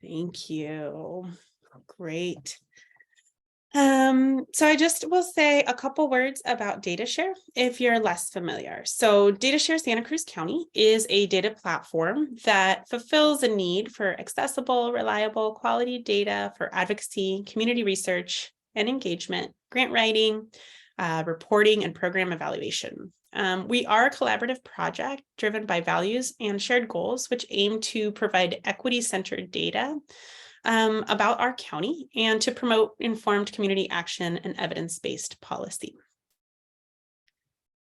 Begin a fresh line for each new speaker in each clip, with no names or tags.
Thank you. Great. So I just will say a couple words about DataShare if you're less familiar. So DataShare Santa Cruz County is a data platform that fulfills a need for accessible, reliable, quality data for advocacy, community research, and engagement, grant writing, reporting, and program evaluation. We are a collaborative project driven by values and shared goals, which aim to provide equity-centered data about our county and to promote informed community action and evidence-based policy.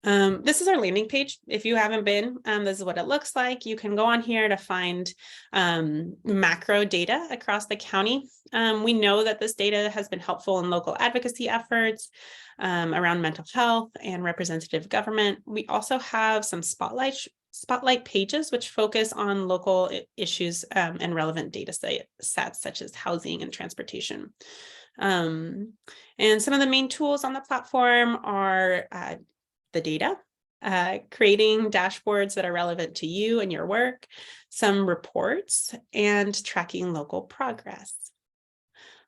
This is our landing page. If you haven't been, this is what it looks like. You can go on here to find macro data across the county. We know that this data has been helpful in local advocacy efforts around mental health and representative government. We also have some spotlight pages which focus on local issues and relevant data sets such as housing and transportation. And some of the main tools on the platform are the data, creating dashboards that are relevant to you and your work, some reports, and tracking local progress.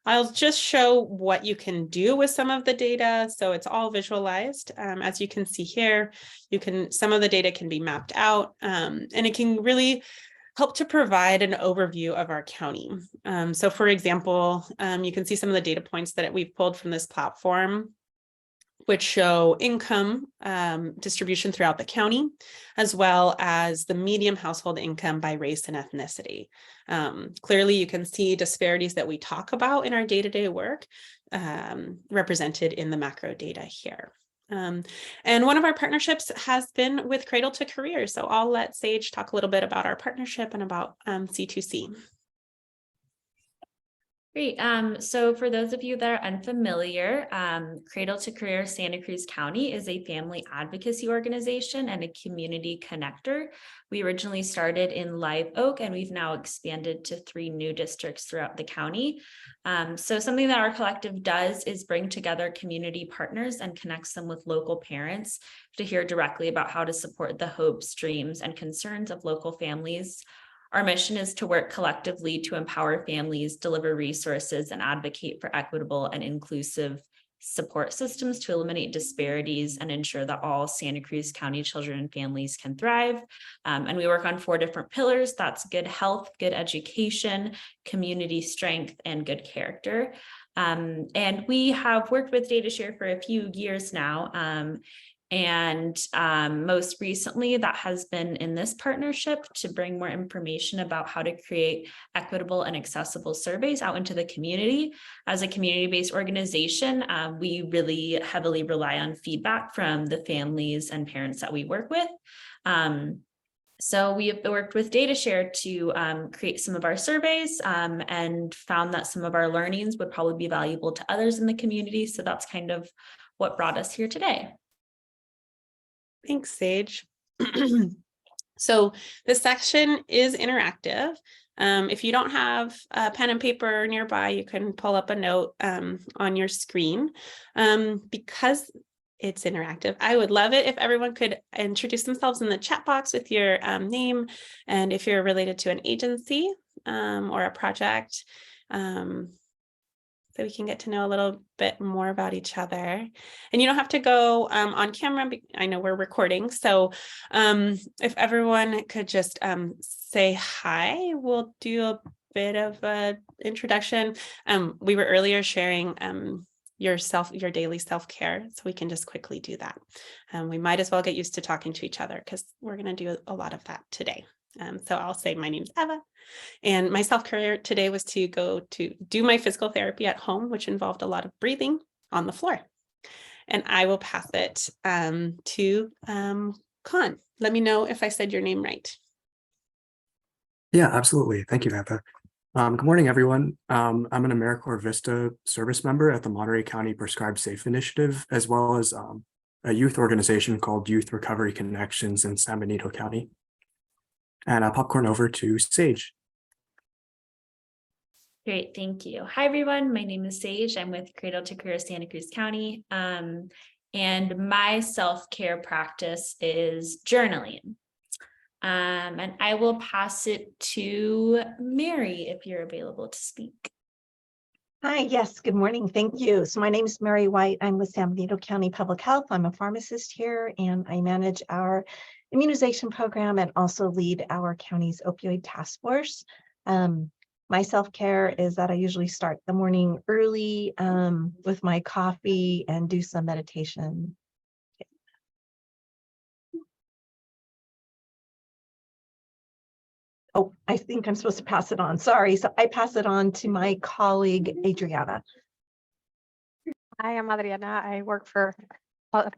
I'll just show what you can do with some of the data. So it's all visualized. As you can see here, some of the data can be mapped out, and it can really help to provide an overview of our county. So for example, you can see some of the data points that we've pulled from this platform, which show income distribution throughout the county, as well as the median household income by race and ethnicity. Clearly, you can see disparities that we talk about in our day-to-day work represented in the macro data here. And one of our partnerships has been with Cradle to Career. So I'll let Sage talk a little bit about our partnership and about C2C.
Great. So for those of you that are unfamiliar, Cradle to Career Santa Cruz County is a family advocacy organization and a community connector. We originally started in Live Oak, and we've now expanded to 3 new districts throughout the county. So something that our collective does is bring together community partners and connects them with local parents to hear directly about how to support the hopes, dreams, and concerns of local families. Our mission is to work collectively to empower families, deliver resources, and advocate for equitable and inclusive support systems to eliminate disparities and ensure that all Santa Cruz County children and families can thrive. And we work on 4 different pillars. That's good health, good education, community strength, and good character. And we have worked with DataShare for a few years now. And most recently, that has been in this partnership to bring more information about how to create equitable and accessible surveys out into the community. As a community-based organization, we really heavily rely on feedback from the families and parents that we work with. So we have worked with DataShare to create some of our surveys and found that some of our learnings would probably be valuable to others in the community. So that's kind of what brought us here today.
Thanks, Sage. So this section is interactive. If you don't have a pen and paper nearby, you can pull up a note on your screen. Because it's interactive, I would love it if everyone could introduce themselves in the chat box with your name, and if you're related to an agency or a project, so we can get to know a little bit more about each other. And you don't have to go on camera. I know we're recording. So if everyone could just say hi, we'll do a bit of an introduction. We were earlier sharing your daily self-care, so we can just quickly do that. We might as well get used to talking to each other because we're going to do a lot of that today. So I'll say my name's Eva, and my self-care today was to go to do my physical therapy at home, which involved a lot of breathing on the floor. And I will pass it to Con. Let me know if I said your name right.
Yeah, absolutely. Thank you, Eva. Good morning, everyone. I'm an AmeriCorps Vista service member at the Monterey County Prescribed Safe Initiative, as well as a youth organization called Youth Recovery Connections in San Benito County. And I'll popcorn over to Sage.
Great, thank you. Hi, everyone. My name is Sage. I'm with Cradle to Career Santa Cruz County. And my self-care practice is journaling. And I will pass it to Mary if you're available to speak.
Hi, yes, good morning. Thank you. So my name is Mary White. I'm with San Benito County Public Health. I'm a pharmacist here, and I manage our immunization program and also lead our county's opioid task force. My self-care is that I usually start the morning early with my coffee and do some meditation. Oh, I think I'm supposed to pass it on. Sorry. So I pass it on to my colleague, Adriana.
Hi, I'm Adriana. I work for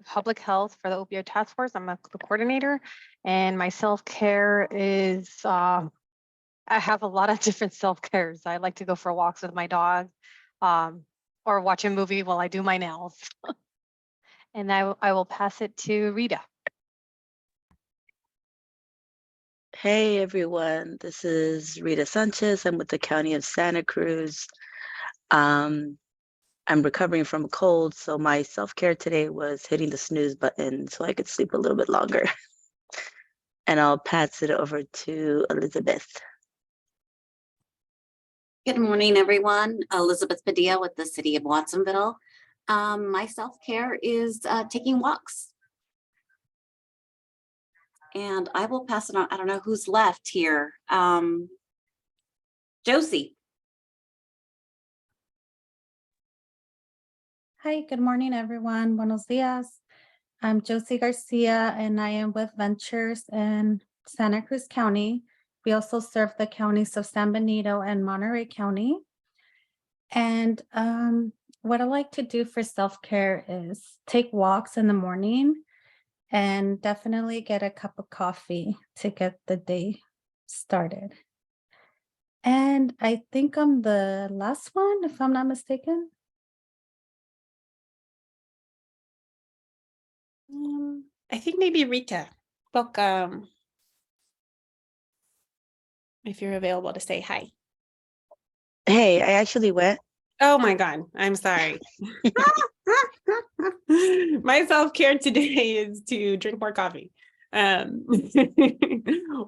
public health for the opioid task force. I'm the coordinator, and my self-care is I have a lot of different self-cares. I like to go for walks with my dog, or watch a movie while I do my nails. And I will pass it to Rita.
Hey everyone, this is Rita Sanchez. I'm with the County of Santa Cruz. I'm recovering from a cold, so my self-care today was hitting the snooze button so I could sleep a little bit longer. And I'll pass it over to Elizabeth.
Good morning, everyone. Elizabeth Padilla with the City of Watsonville. My self-care is taking walks. And I will pass it on. I don't know who's left here. Josie.
Hi, good morning, everyone. Buenos dias. I'm Josie Garcia, and I am with Ventures in Santa Cruz County. We also serve the counties of San Benito and Monterey County. And what I like to do for self-care is take walks in the morning and definitely get a cup of coffee to get the day started. And I think I'm the last one, if I'm not mistaken.
I think maybe Rita. Welcome. If you're available to say hi.
Hey, I actually went.
Oh my God, I'm sorry. My self-care today is to drink more coffee.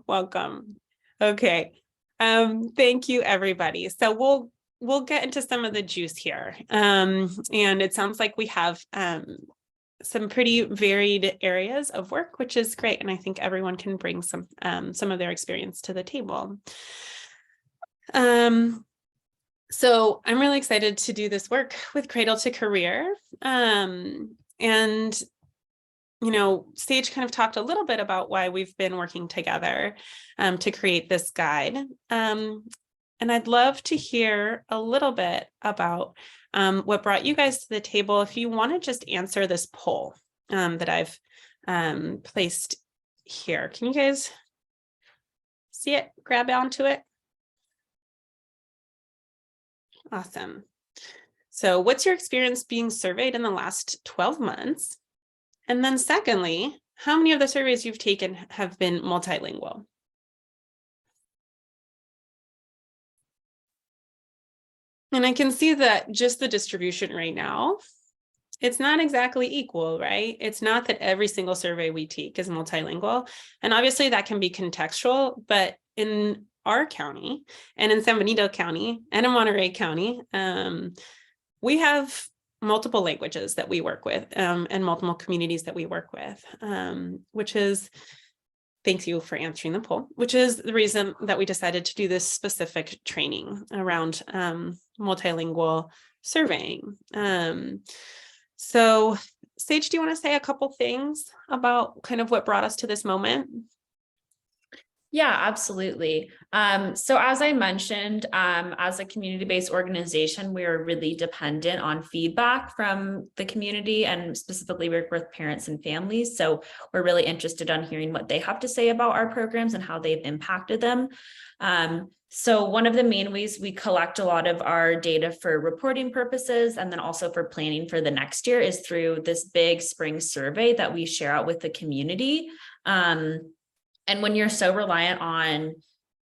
Welcome. Okay. Thank you, everybody. So we'll get into some of the juice here. And it sounds like we have some pretty varied areas of work, which is great. And I think everyone can bring some of their experience to the table. So I'm really excited to do this work with Cradle to Career. And, you know, Sage kind of talked a little bit about why we've been working together to create this guide. And I'd love to hear a little bit about what brought you guys to the table. If you want to just answer this poll that I've placed here. Can you guys see it? Grab onto it. Awesome. So what's your experience being surveyed in the last 12 months? And then secondly, how many of the surveys you've taken have been multilingual? And I can see that just the distribution right now, it's not exactly equal, right? It's not that every single survey we take is multilingual. And obviously that can be contextual, but in our county and in San Benito County and in Monterey County, we have multiple languages that we work with and multiple communities that we work with, which is, thank you for answering the poll, which is the reason that we decided to do this specific training around multilingual surveying. So Sage, do you want to say a couple things about kind of what brought us to this moment?
Yeah, absolutely. So as I mentioned, as a community-based organization, we are really dependent on feedback from the community and specifically work with parents and families. So we're really interested on hearing what they have to say about our programs and how they've impacted them. So one of the main ways we collect a lot of our data for reporting purposes and then also for planning for the next year is through this big spring survey that we share out with the community. And when you're so reliant on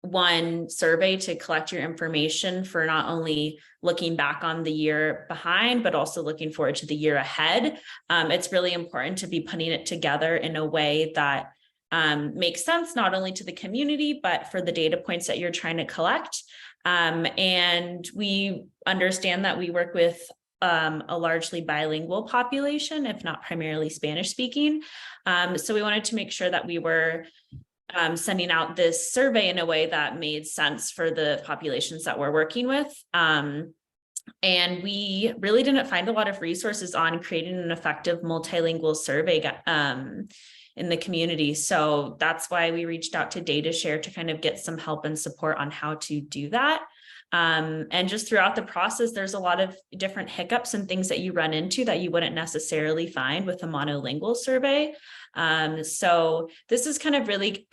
one survey to collect your information for not only looking back on the year behind, but also looking forward to the year ahead, it's really important to be putting it together in a way that make sense not only to the community, but for the data points that you're trying to collect. And we understand that we work with a largely bilingual population, if not primarily Spanish speaking. So we wanted to make sure that we were sending out this survey in a way that made sense for the populations that we're working with. And we really didn't find a lot of resources on creating an effective multilingual survey in the community. So that's why we reached out to DataShare to kind of get some help and support on how to do that. And just throughout the process, there's a lot of different hiccups and things that you run into that you wouldn't necessarily find with a monolingual survey. So this is kind of really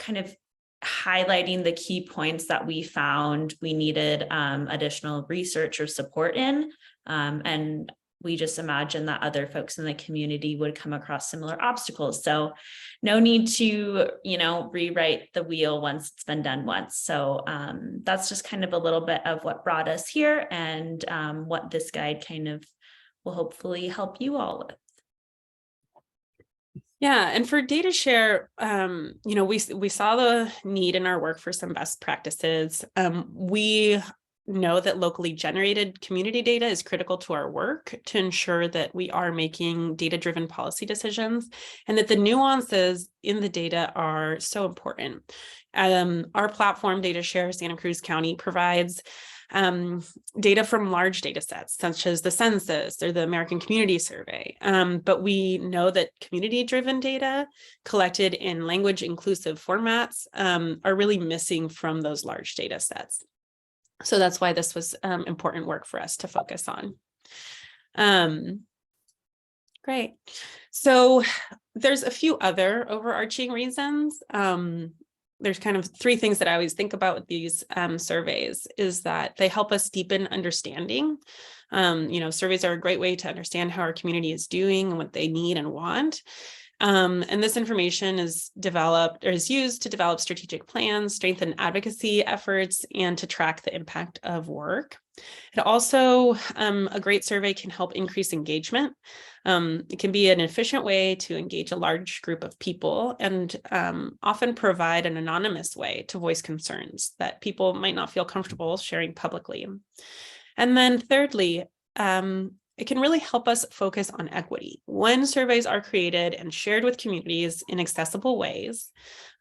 highlighting the key points that we found we needed additional research or support in. And we just imagine that other folks in the community would come across similar obstacles. So no need to, rewrite the wheel once it's been done once. So that's just kind of a little bit of what brought us here and what this guide kind of will hopefully help you all with.
Yeah, and for DataShare, we saw the need in our work for some best practices. We know that locally generated community data is critical to our work to ensure that we are making data-driven policy decisions and that the nuances in the data are so important. Our platform, DataShare Santa Cruz County, provides data from large data sets, such as the census or the American Community Survey. But we know that community-driven data collected in language-inclusive formats are really missing from those large data sets. So that's why this was important work for us to focus on. Great. So there's a few other overarching reasons. There's kind of three things that I always think about with these surveys is that they help us deepen understanding. Surveys are a great way to understand how our community is doing and what they need and want. And this information is used to develop strategic plans, strengthen advocacy efforts, and to track the impact of work. It also, a great survey can help increase engagement. It can be an efficient way to engage a large group of people and often provide an anonymous way to voice concerns that people might not feel comfortable sharing publicly. And then thirdly, it can really help us focus on equity. When surveys are created and shared with communities in accessible ways,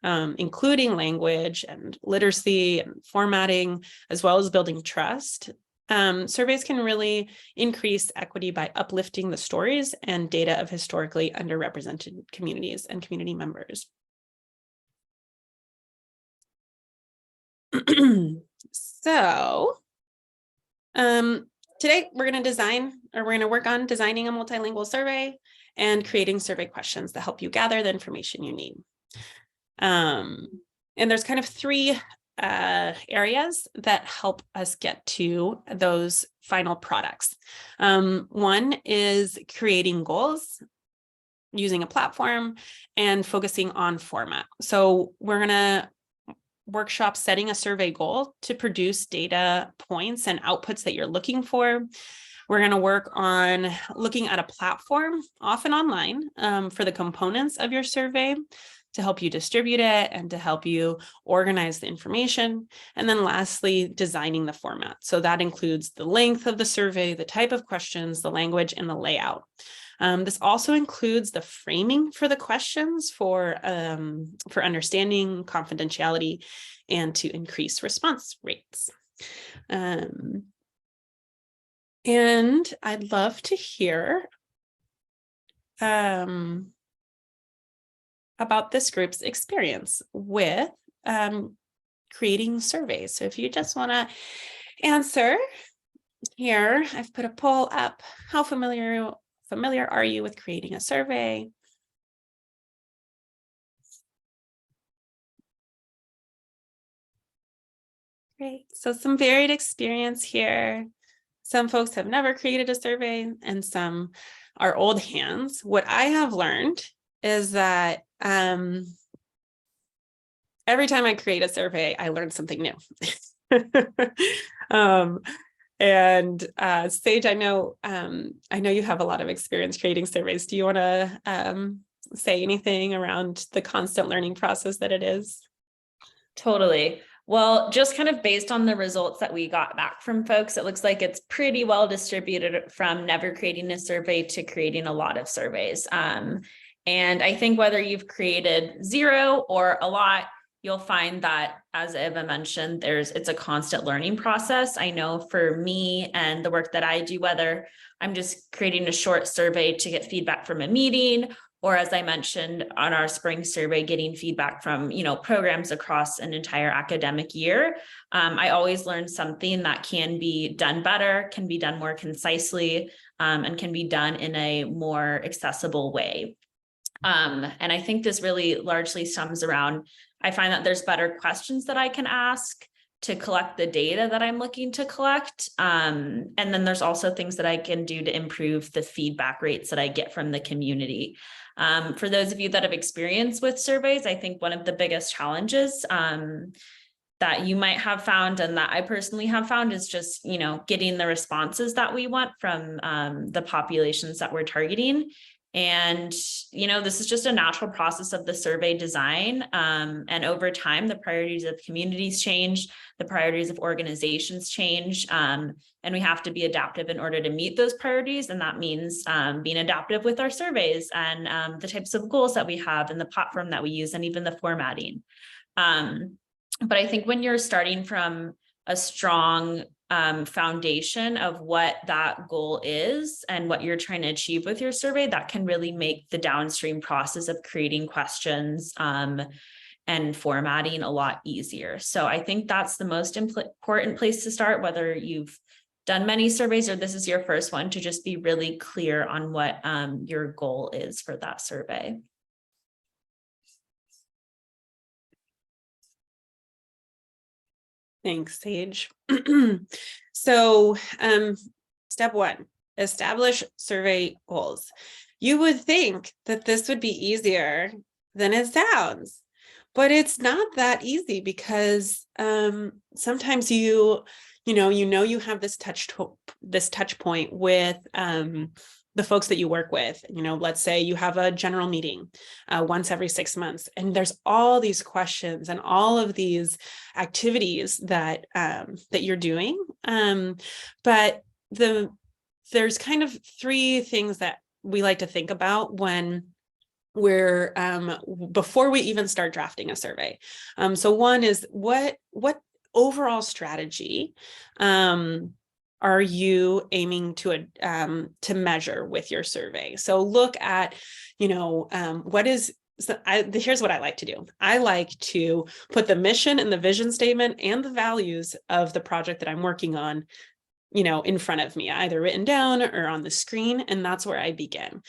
including language and literacy and formatting, as well as building trust, surveys can really increase equity by uplifting the stories and data of historically underrepresented communities and community members. So, today, we're going to work on designing a multilingual survey and creating survey questions that help you gather the information you need. And there's kind of three areas that help us get to those final products. One is creating goals using a platform and focusing on format. So we're going to workshop setting a survey goal to produce data points and outputs that you're looking for. We're going to work on looking at a platform, often online, for the components of your survey to help you distribute it and to help you organize the information. And then lastly, designing the format. So that includes the length of the survey, the type of questions, the language, and the layout. This also includes the framing for the questions for understanding, confidentiality, and to increase response rates. And I'd love to hear about this group's experience with creating surveys. So if you just want to answer here, I've put a poll up. How familiar are you with creating a survey? Great. So some varied experience here. Some folks have never created a survey and some are old hands. What I have learned is that every time I create a survey, I learn something new. And Sage, I know you have a lot of experience creating surveys. Do you want to say anything around the constant learning process that it is?
Totally. Well, just kind of based on the results that we got back from folks, it looks like it's pretty well distributed from never creating a survey to creating a lot of surveys. And I think whether you've created 0 or a lot, you'll find that, as Eva mentioned, it's a constant learning process. I know for me and the work that I do, whether I'm just creating a short survey to get feedback from a meeting, or as I mentioned on our spring survey, getting feedback from, programs across an entire academic year, I always learn something that can be done better, can be done more concisely, and can be done in a more accessible way. And I think this really largely stems around, I find that there's better questions that I can ask to collect the data that I'm looking to collect. And then there's also things that I can do to improve the feedback rates that I get from the community. For those of you that have experience with surveys, I think one of the biggest challenges that you might have found, and that I personally have found, is just, getting the responses that we want from the populations that we're targeting. And, this is just a natural process of the survey design. And over time, the priorities of communities change, the priorities of organizations change, and we have to be adaptive in order to meet those priorities. And that means being adaptive with our surveys and the types of goals that we have and the platform that we use and even the formatting. But I think when you're starting from a strong foundation of what that goal is and what you're trying to achieve with your survey, that can really make the downstream process of creating questions and formatting a lot easier. So I think that's the most important place to start, whether you've done many surveys or this is your first one, to just be really clear on what your goal is for that survey.
Thanks, Sage. So step 1, establish survey goals. You would think that this would be easier than it sounds, but it's not that easy, because sometimes you have this touch point with the folks that you work with. Let's say you have a general meeting once every 6 months, and there's all these questions and all of these activities that you're doing. But there's kind of 3 things that we like to think about when we're before we even start drafting a survey. So one is what overall strategy are you aiming to measure with your survey? So look at, here's what I like to do. I like to put the mission and the vision statement and the values of the project that I'm working on, in front of me, either written down or on the screen. And that's where I begin.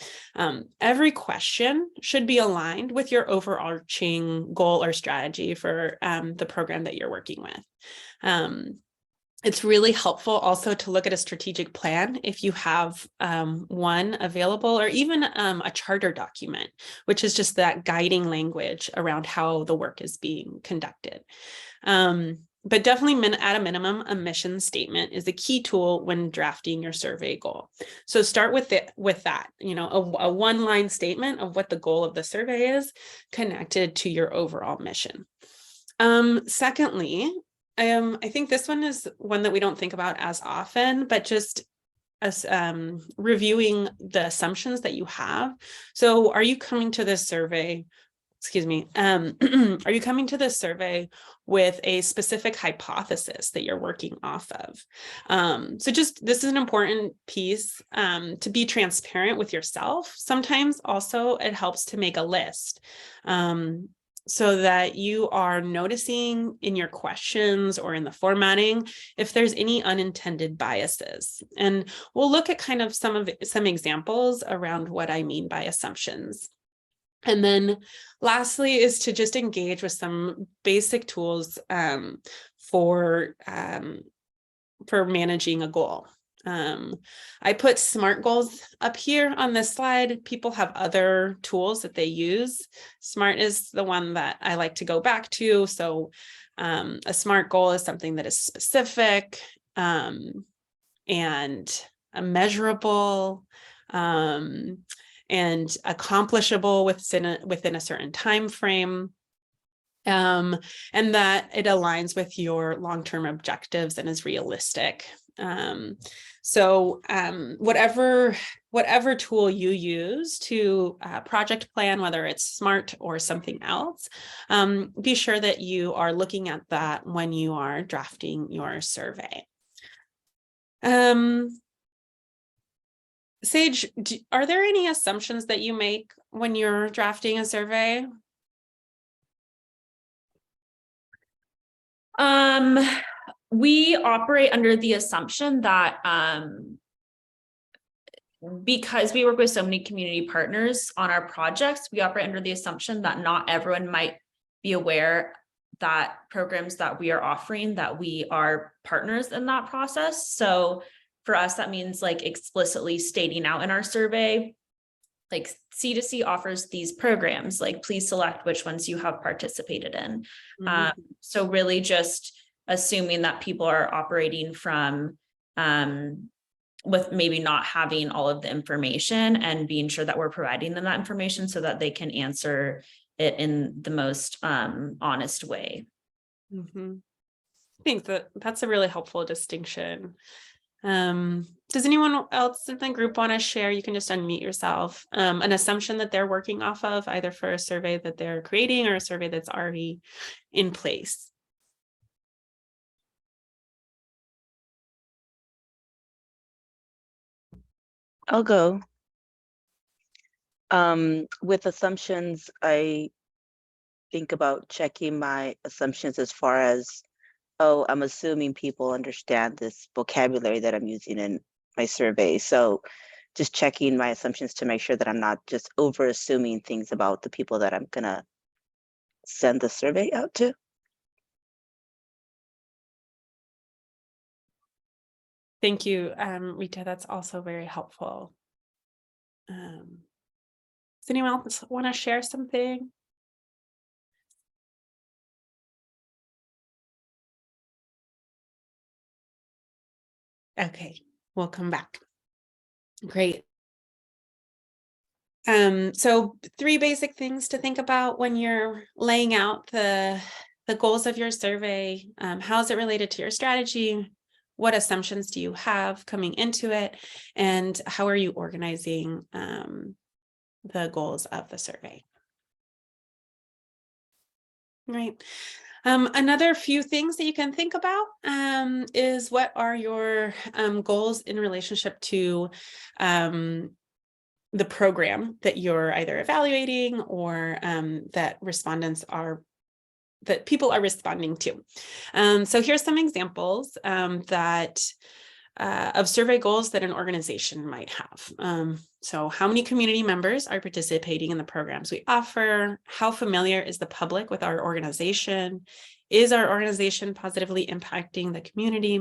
Every question should be aligned with your overarching goal or strategy for the program that you're working with. It's really helpful also to look at a strategic plan if you have one available, or even a charter document, which is just that guiding language around how the work is being conducted. But definitely at a minimum, a mission statement is a key tool when drafting your survey goal. So start with that, a one-line statement of what the goal of the survey is connected to your overall mission. Secondly, I think this one is one that we don't think about as often, but just as reviewing the assumptions that you have. So are you coming to this survey, are you coming to this survey with a specific hypothesis that you're working off of? So this is an important piece to be transparent with yourself. Sometimes also it helps to make a list. So that you are noticing in your questions or in the formatting if there's any unintended biases. And we'll look at kind of some examples around what I mean by assumptions. And then lastly is to just engage with some basic tools for managing a goal. I put SMART goals up here on this slide. People have other tools that they use. SMART is the one that I like to go back to. So a SMART goal is something that is specific and measurable, and accomplishable within a certain time frame. And that it aligns with your long-term objectives and is realistic. Whatever tool you use to project plan, whether it's SMART or something else, be sure that you are looking at that when you are drafting your survey. Sage, are there any assumptions that you make when you're drafting a survey?
We operate under the assumption that because we work with so many community partners on our projects, we operate under the assumption that not everyone might be aware that programs that we are offering, that we are partners in that process. So for us, that means like explicitly stating out in our survey, like C2C offers these programs, like please select which ones you have participated in.
Mm-hmm.
So really just assuming that people are operating from with maybe not having all of the information, and being sure that we're providing them that information so that they can answer it in the most honest way.
Mm-hmm. I think that's a really helpful distinction. Does anyone else in the group want to share? You can just unmute yourself. An assumption that they're working off of, either for a survey that they're creating or a survey that's already in place.
I'll go. With assumptions, I think about checking my assumptions as far as, oh, I'm assuming people understand this vocabulary that I'm using in my survey. So just checking my assumptions to make sure that I'm not just over assuming things about the people that I'm gonna send the survey out to.
Thank you, Rita. That's also very helpful. Does anyone else want to share something? Okay, we'll come back. Great. So 3 basic things to think about when you're laying out the goals of your survey. How is it related to your strategy? What assumptions do you have coming into it? And how are you organizing the goals of the survey? Right. Another few things that you can think about is, what are your goals in relationship to the program that you're either evaluating or that people are responding to. So here's some examples of survey goals that an organization might have. So how many community members are participating in the programs we offer? How familiar is the public with our organization? Is our organization positively impacting the community?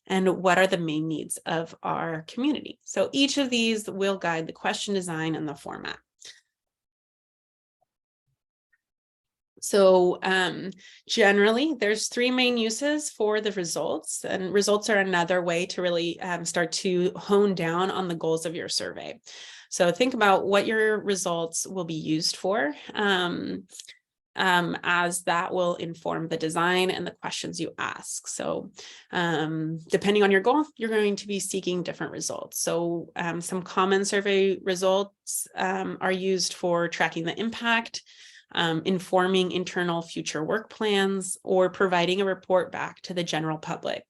And what are the main needs of our community? So each of these will guide the question design and the format. So generally, there's 3 main uses for the results, and results are another way to really start to hone down on the goals of your survey. So think about what your results will be used for, as that will inform the design and the questions you ask. So depending on your goal, you're going to be seeking different results. So some common survey results are used for tracking the impact, informing internal future work plans, or providing a report back to the general public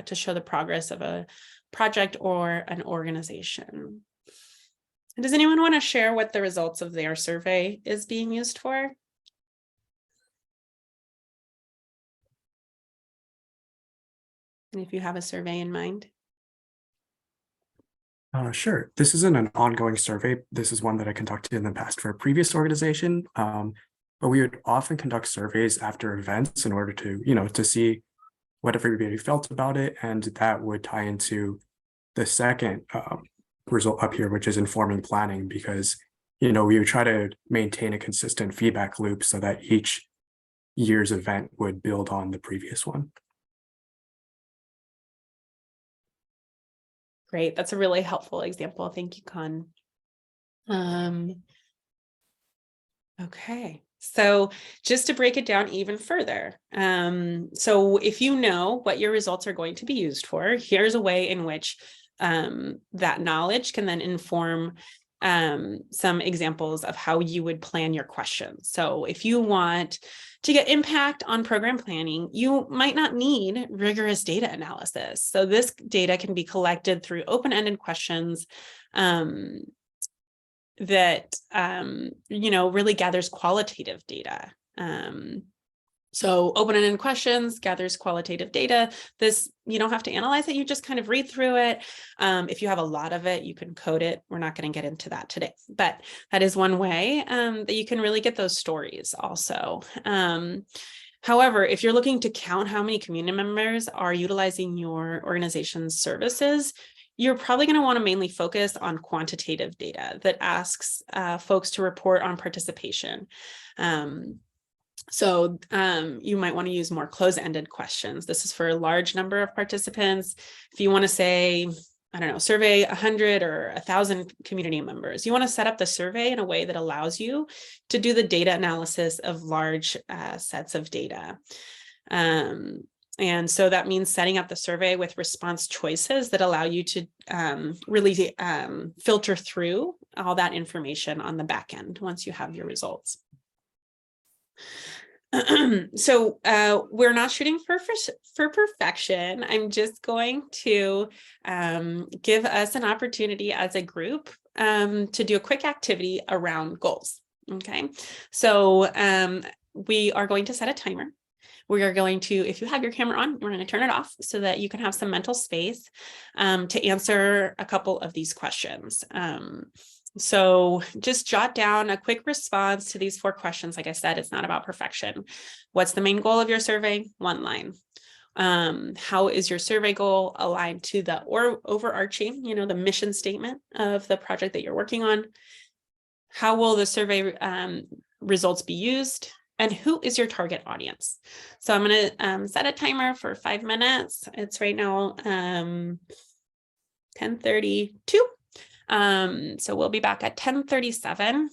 to show the progress of a project or an organization. And does anyone want to share what the results of their survey is being used for? And if you have a survey in mind.
Sure. This isn't an ongoing survey. This is one that I conducted in the past for a previous organization. But we would often conduct surveys after events in order to, to see what everybody felt about it. And that would tie into the second result up here, which is informing planning, because, we would try to maintain a consistent feedback loop so that each year's event would build on the previous one.
Great. That's a really helpful example. Thank you, Con. Okay, so just to break it down even further. So if you know what your results are going to be used for, here's a way in which that knowledge can then inform some examples of how you would plan your questions. So if you want to get impact on program planning, you might not need rigorous data analysis. So this data can be collected through open-ended questions that, really gathers qualitative data. So open-ended questions gathers qualitative data. This, you don't have to analyze it. You just kind of read through it. If you have a lot of it, you can code it. We're not going to get into that today, but that is one way that you can really get those stories also. However, if you're looking to count how many community members are utilizing your organization's services, you're probably going to want to mainly focus on quantitative data that asks folks to report on participation. So you might want to use more close-ended questions. This is for a large number of participants. If you want to say, I don't know, survey 100 or 1,000 community members, you want to set up the survey in a way that allows you to do the data analysis of large sets of data. And so that means setting up the survey with response choices that allow you to really filter through all that information on the back end once you have your results. So we're not shooting for perfection. I'm just going to give us an opportunity as a group to do a quick activity around goals. Okay, so we are going to set a timer. We are going to, if you have your camera on, we're going to turn it off so that you can have some mental space to answer a couple of these questions. So just jot down a quick response to these 4 questions. Like I said, it's not about perfection. What's the main goal of your survey? 1 line. How is your survey goal aligned to the overarching, the mission statement of the project that you're working on? How will the survey results be used? And who is your target audience? So I'm going to set a timer for 5 minutes. It's right now 10:32. So we'll be back at 10:37.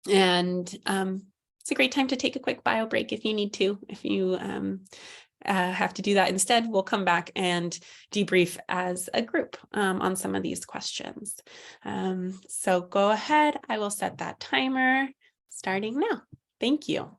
It's a great time to take a quick bio break if you need to. If you have to do that instead, we'll come back and debrief as a group on some of these questions. So go ahead. I will set that timer starting now. Thank you.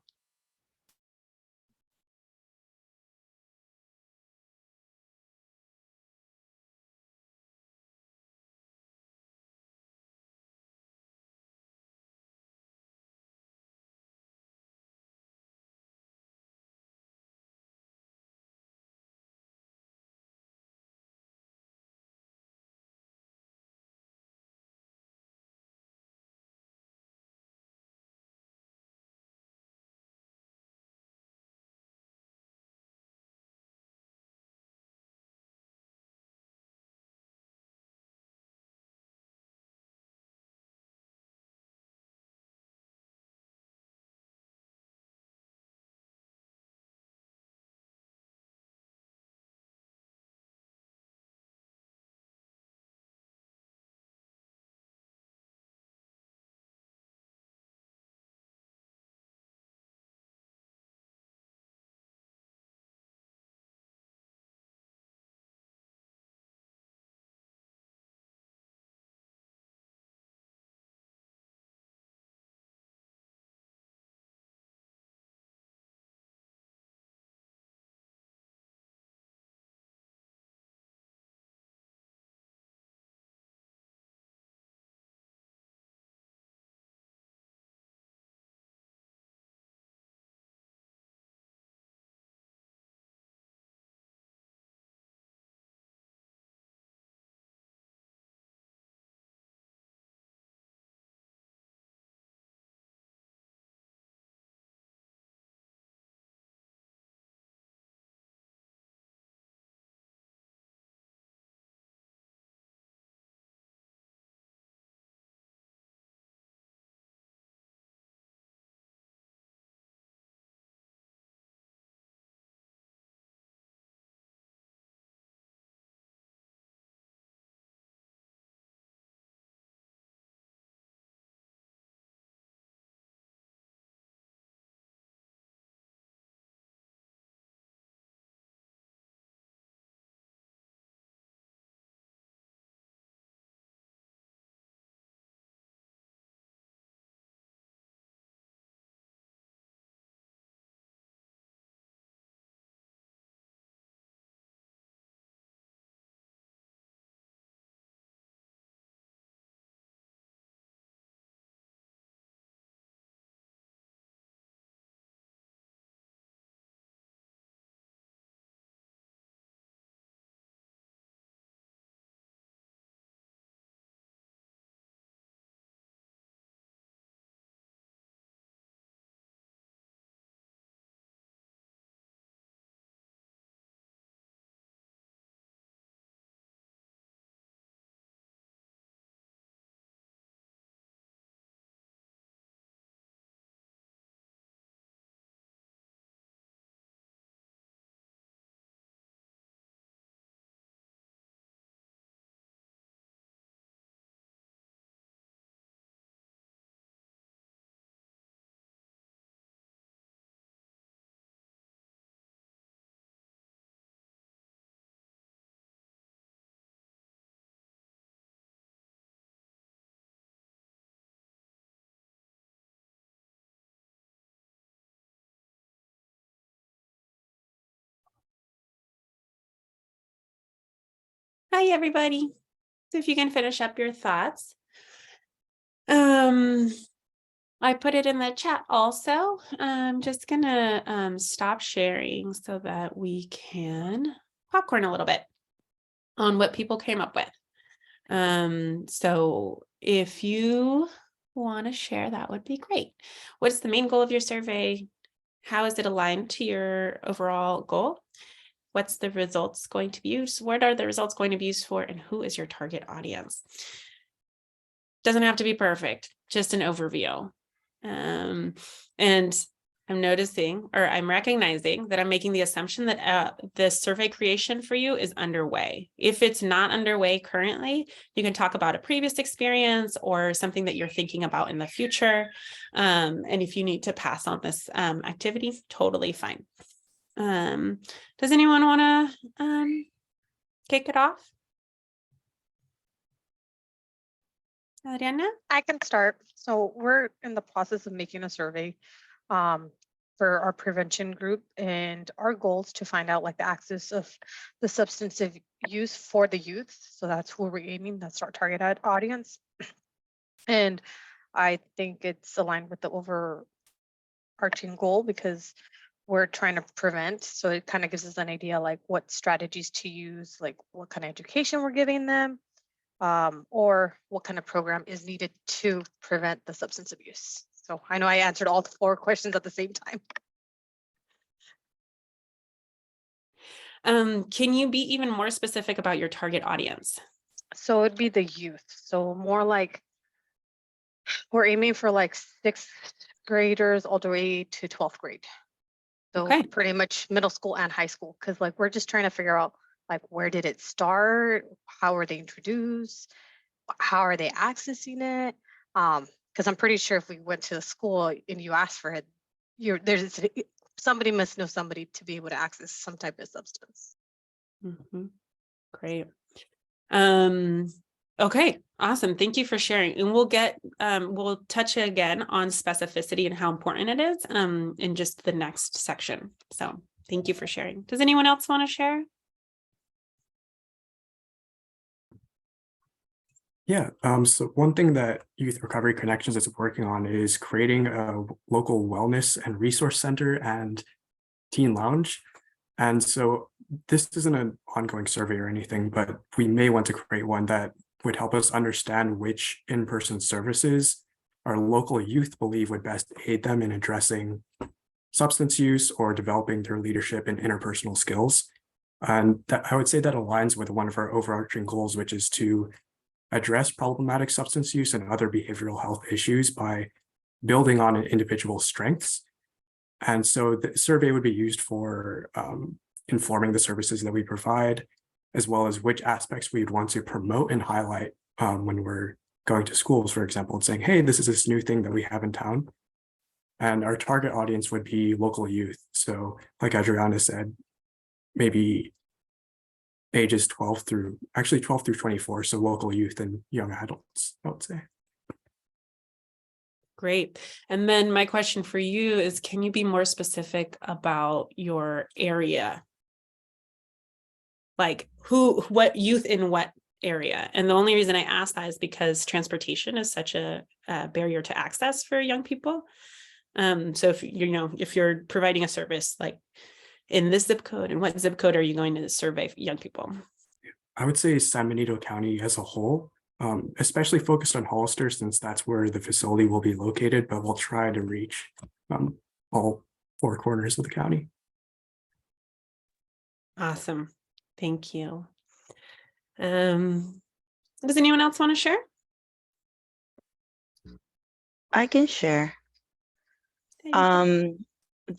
Hi, everybody. So if you can finish up your thoughts. I put it in the chat also. I'm just gonna stop sharing so that we can popcorn a little bit on what people came up with. So if you want to share, that would be great. What's the main goal of your survey? How is it aligned to your overall goal? What's the results going to be used? What are the results going to be used for? And who is your target audience? Doesn't have to be perfect, just an overview. And I'm noticing, or I'm recognizing that I'm making the assumption that the survey creation for you is underway. If it's not underway currently, you can talk about a previous experience or something that you're thinking about in the future. And if you need to pass on this activity, totally fine. Does anyone want to kick it off? Adriana?
I can start. So we're in the process of making a survey for our prevention group, and our goal is to find out like the axis of the substantive use for the youth. So that's who we're aiming. That's our target audience. And I think it's aligned with the overarching goal because we're trying to prevent. So it kind of gives us an idea like what strategies to use, like what kind of education we're giving them, or what kind of program is needed to prevent the substance abuse. So I know I answered all 4 questions at the same time.
Can you be even more specific about your target audience?
So it'd be the youth. So more like we're aiming for like 6th graders all the way to 12th grade. So
Okay.
pretty much middle school and high school, because like we're just trying to figure out like where did it start? How were they introduced? How are they accessing it? Because I'm pretty sure if we went to the school and you asked for it, somebody must know somebody to be able to access some type of substance.
Mm-hmm. Great. Okay, awesome. Thank you for sharing. And we'll touch again on specificity and how important it is in just the next section. So thank you for sharing. Does anyone else want to share?
Yeah, so one thing that Youth Recovery Connections is working on is creating a local wellness and resource center and teen lounge. And so this isn't an ongoing survey or anything, but we may want to create one that would help us understand which in-person services our local youth believe would best aid them in addressing substance use or developing their leadership and interpersonal skills. And that, I would say that aligns with one of our overarching goals, which is to address problematic substance use and other behavioral health issues by building on an individual's strengths. And so the survey would be used for informing the services that we provide, as well as which aspects we'd want to promote and highlight when we're going to schools, for example, and saying, hey, this is this new thing that we have in town. And our target audience would be local youth. So like Adriana said, maybe ages 12 through 24, so local youth and young adults, I would say.
Great. And then my question for you is, can you be more specific about your area? Like what youth in what area? And the only reason I ask that is because transportation is such a barrier to access for young people. So if you're providing a service like in this zip code, and what zip code are you going to survey young people?
I would say San Benito County as a whole, especially focused on Hollister, since that's where the facility will be located, but we'll try to reach all 4 corners of the county.
Awesome. Thank you. Does anyone else want to share?
I can share.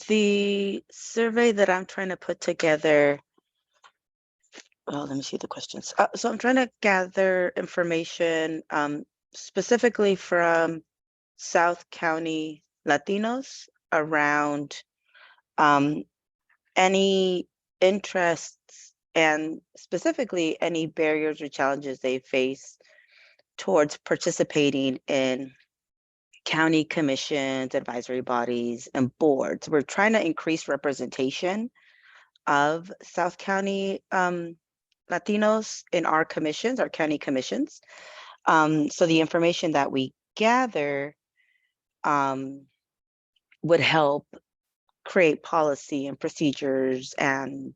The survey that I'm trying to put together, well, let me see the questions. So I'm trying to gather information specifically from South County Latinos around any interests and specifically any barriers or challenges they face towards participating in county commissions, advisory bodies, and boards. We're trying to increase representation of South County Latinos in our commissions, our county commissions. So the information that we gather would help create policy and procedures and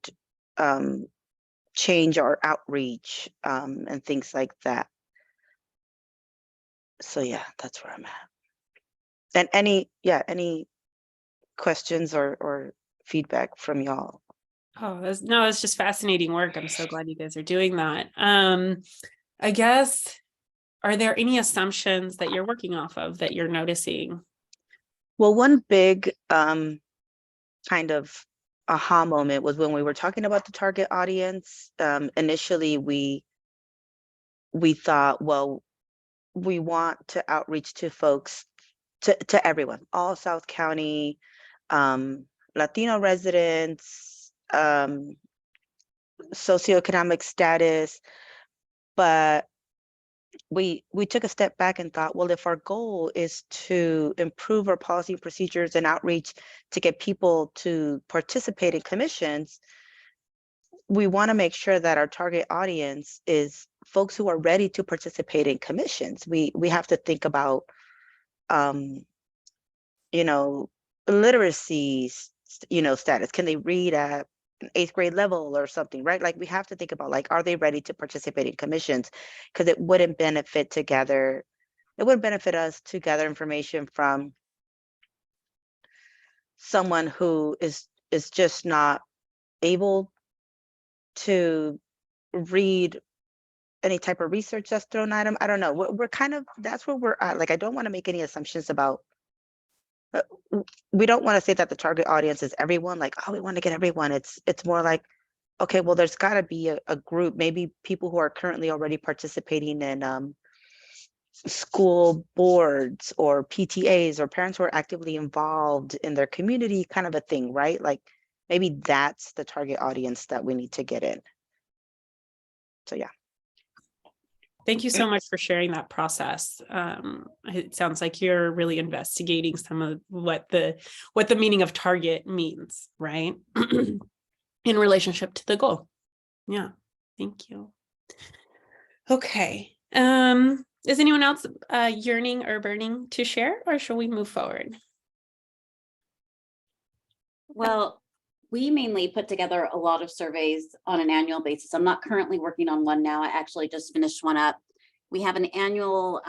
change our outreach and things like that. So yeah, that's where I'm at. And any questions or feedback from y'all?
Oh, it's just fascinating work. I'm so glad you guys are doing that. I guess, are there any assumptions that you're working off of that you're noticing?
Well, one big kind of aha moment was when we were talking about the target audience. Initially, we thought, well, we want to outreach to folks, to everyone, all South County, Latino residents, socioeconomic status, but we took a step back and thought, well, if our goal is to improve our policy procedures and outreach to get people to participate in commissions, we want to make sure that our target audience is folks who are ready to participate in commissions. We have to think about, literacy, status. Can they read at an 8th grade level or something, right? Like we have to think about, like, are they ready to participate in commissions? Because it wouldn't benefit us to gather information from someone who is just not able to read any type of research that's thrown at them. I don't know. We're kind of, that's where we're at. Like, I don't want to make any assumptions about, we don't want to say that the target audience is everyone, like, oh, we want to get everyone. It's more like, okay, well, there's got to be a group, maybe people who are currently already participating in school boards or PTAs, or parents who are actively involved in their community, kind of a thing, right? Like maybe that's the target audience that we need to get in. So yeah.
Thank you so much for sharing that process. It sounds like you're really investigating some of what the meaning of target means, right? In relationship to the goal. Yeah, thank you. Okay. Is anyone else yearning or burning to share, or shall we move forward?
Well, we mainly put together a lot of surveys on an annual basis. I'm not currently working on one now. I actually just finished one up. We have an annual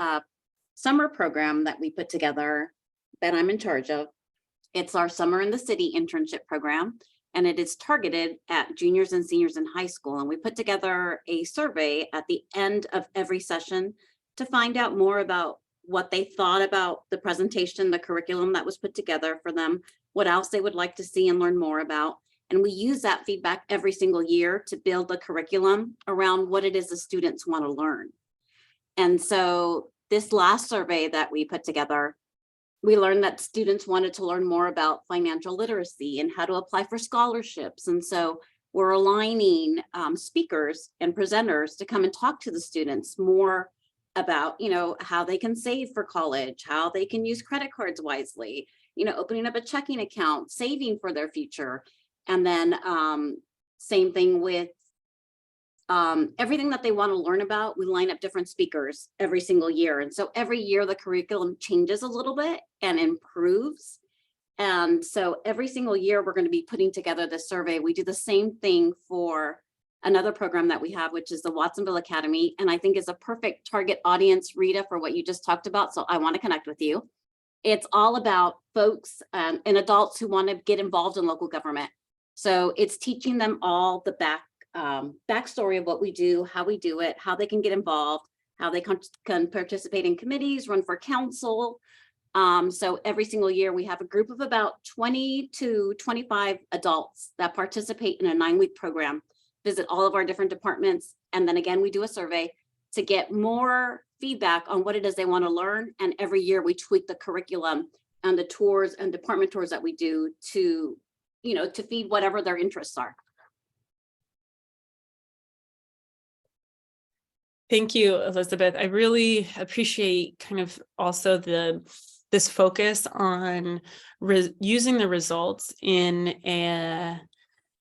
summer program that we put together that I'm in charge of. It's our Summer in the City internship program, and it is targeted at juniors and seniors in high school. And we put together a survey at the end of every session to find out more about what they thought about the presentation, the curriculum that was put together for them, what else they would like to see and learn more about. And we use that feedback every single year to build the curriculum around what it is the students want to learn. And so this last survey that we put together, we learned that students wanted to learn more about financial literacy and how to apply for scholarships. And so we're aligning speakers and presenters to come and talk to the students more about, how they can save for college, how they can use credit cards wisely, opening up a checking account, saving for their future. And then same thing with everything that they want to learn about. We line up different speakers every single year. And so every year the curriculum changes a little bit and improves. And so every single year we're going to be putting together this survey. We do the same thing for another program that we have, which is the Watsonville Academy. And I think is a perfect target audience, Rita, for what you just talked about. So I want to connect with you. It's all about folks and adults who want to get involved in local government. So it's teaching them all the backstory of what we do, how we do it, how they can get involved, how they can participate in committees, run for council. So every single year we have a group of about 20 to 25 adults that participate in a 9-week program, visit all of our different departments. And then again, we do a survey to get more feedback on what it is they want to learn. And every year we tweak the curriculum and the tours and department tours that we do to, to feed whatever their interests are.
Thank you, Elizabeth. I really appreciate kind of also this focus on using the results in a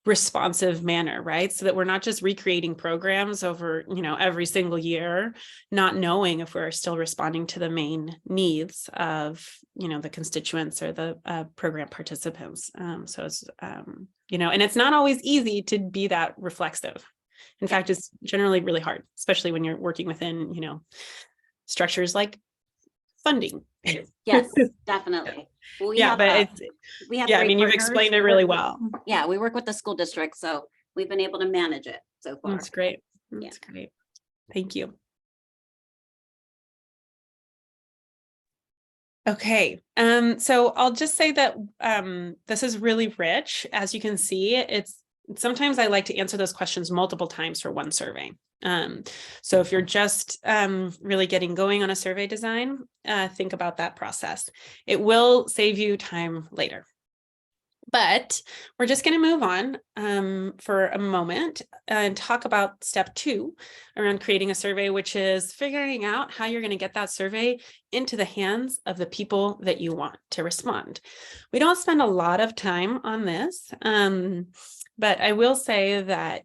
responsive manner, right? So that we're not just recreating programs over, every single year, not knowing if we're still responding to the main needs of, the constituents or the program participants. So it's, and it's not always easy to be that reflexive. In fact, it's generally really hard, especially when you're working within, structures like funding.
Yes, definitely. Well, we have,
but
we have
yeah, I
great
mean, you've
partners.
explained
We
it really
work with-
well.
Yeah, we work with the school district, so we've been able to manage it so far.
That's great. That's great. Thank you. Okay, so I'll just say that this is really rich. As you can see, sometimes I like to answer those questions multiple times for one survey. So if you're just really getting going on a survey design, think about that process. It will save you time later. But we're just going to move on for a moment and talk about step 2 around creating a survey, which is figuring out how you're going to get that survey into the hands of the people that you want to respond. We don't spend a lot of time on this, but I will say that